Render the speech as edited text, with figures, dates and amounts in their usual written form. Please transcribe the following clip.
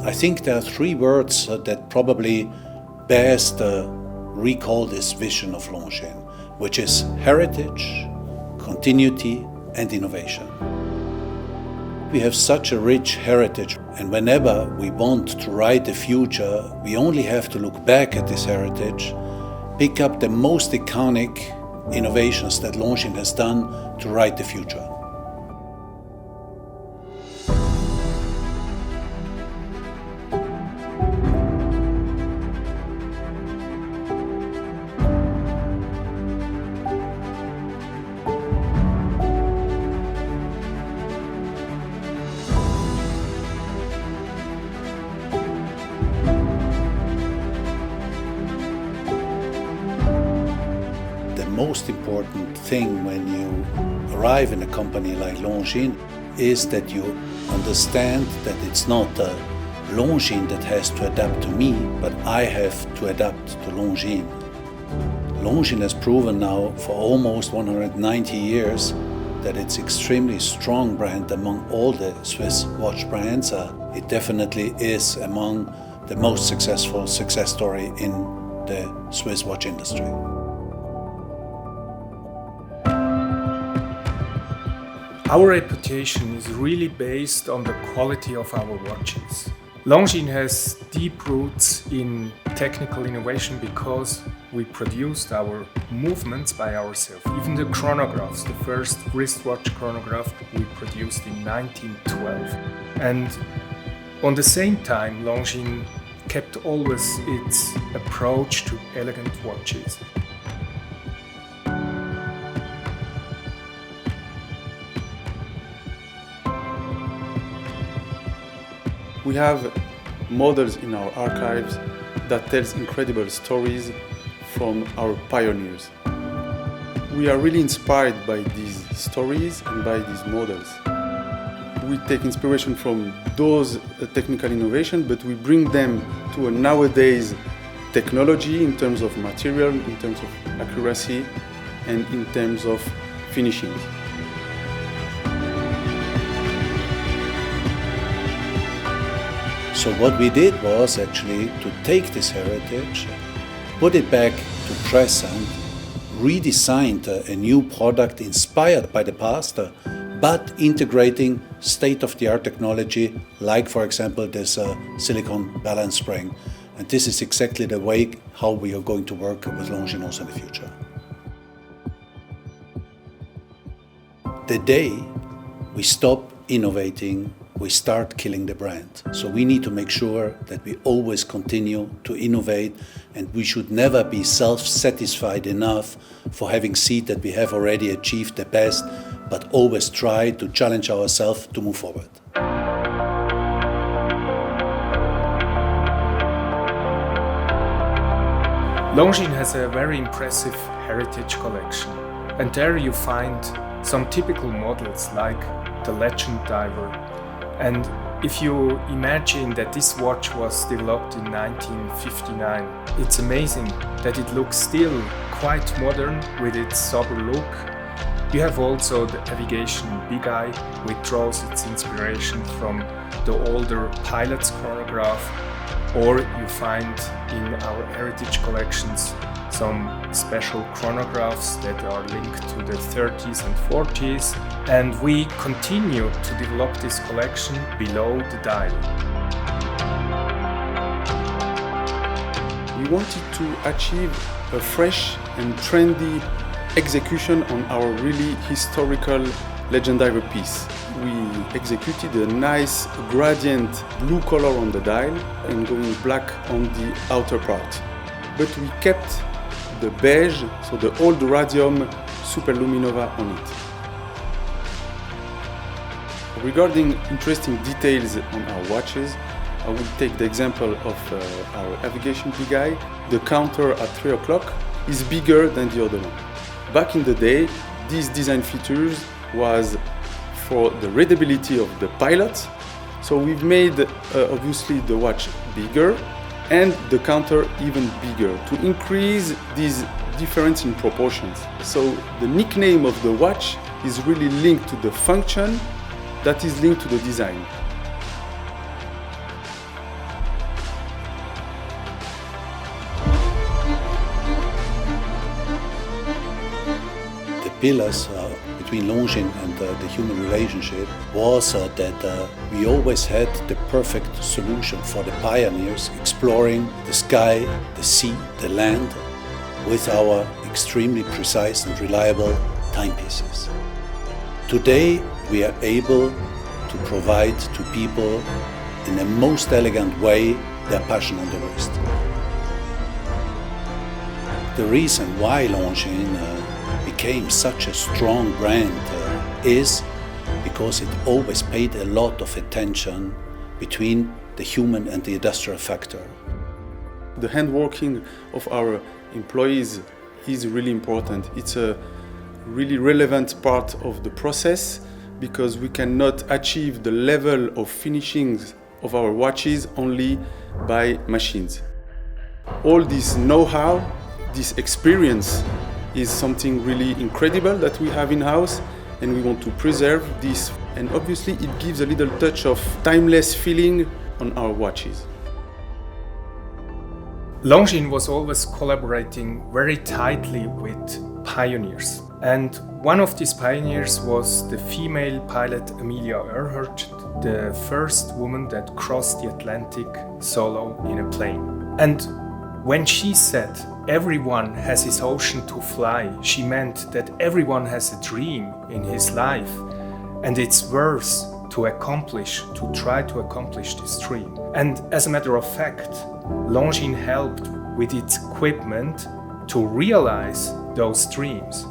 I think there are three words that probably best recall this vision of Longines, which is heritage, continuity and innovation. We have such a rich heritage, and whenever we want to write the future, we only have to look back at this heritage, pick up the most iconic innovations that Longines has done to write the future. The most important thing when you arrive in a company like Longines is that you understand that it's not Longines that has to adapt to me, but I have to adapt to Longines. Longines has proven now for almost 190 years that it's extremely strong brand among all the Swiss watch brands. It definitely is among the most successful success story in the Swiss watch industry. Our reputation is really based on the quality of our watches. Longines has deep roots in technical innovation because we produced our movements by ourselves. Even the chronographs, the first wristwatch chronograph we produced in 1912. And on the same time, Longines kept always its approach to elegant watches. We have models in our archives that tells incredible stories from our pioneers. We are really inspired by these stories and by these models. We take inspiration from those technical innovations, but we bring them to a nowadays technology in terms of material, in terms of accuracy, and in terms of finishing. So what we did was actually to take this heritage, put it back to present, redesigned a new product inspired by the past, but integrating state-of-the-art technology, like for example this silicon balance spring. And this is exactly the way how we are going to work with Longines also in the future. The day we stop innovating, we start killing the brand. So we need to make sure that we always continue to innovate, and we should never be self-satisfied enough for having seen that we have already achieved the best, but always try to challenge ourselves to move forward. Longines has a very impressive heritage collection, and there you find some typical models like the Legend Diver. And if you imagine that this watch was developed in 1959, it's amazing that it looks still quite modern with its sober look. You have also the Navigation Big Eye, which draws its inspiration from the older pilot's chronograph, or you find in our heritage collections some special chronographs that are linked to the 30s and 40s, and we continue to develop this collection below the dial. We wanted to achieve a fresh and trendy execution on our really historical Legend Diver piece. We executed a nice gradient blue color on the dial and going black on the outer part. But we kept the beige, so the old radium superluminova on it. Regarding interesting details on our watches, I will take the example of our Navigation Big Eye. The counter at 3 o'clock is bigger than the other one. Back in the day, these design features was for the readability of the pilot. So we've made obviously the watch bigger and the counter even bigger to increase this difference in proportions. So the nickname of the watch is really linked to the function that is linked to the design. pillars between Longines and the human relationship was that we always had the perfect solution for the pioneers exploring the sky, the sea, the land with our extremely precise and reliable timepieces. Today we are able to provide to people in the most elegant way their passion on the wrist. The reason why Longines became such a strong brand is because it always paid a lot of attention between the human and the industrial factor. The handworking of our employees is really important. It's a really relevant part of the process because we cannot achieve the level of finishings of our watches only by machines. All this know-how, this experience is something really incredible that we have in-house, and we want to preserve this. And obviously it gives a little touch of timeless feeling on our watches. Longines was always collaborating very tightly with pioneers. And one of these pioneers was the female pilot Amelia Earhart, the first woman that crossed the Atlantic solo in a plane. And when she said everyone has his ocean to fly, she meant that everyone has a dream in his life, and it's worth to try to accomplish this dream. And as a matter of fact, Longines helped with its equipment to realize those dreams.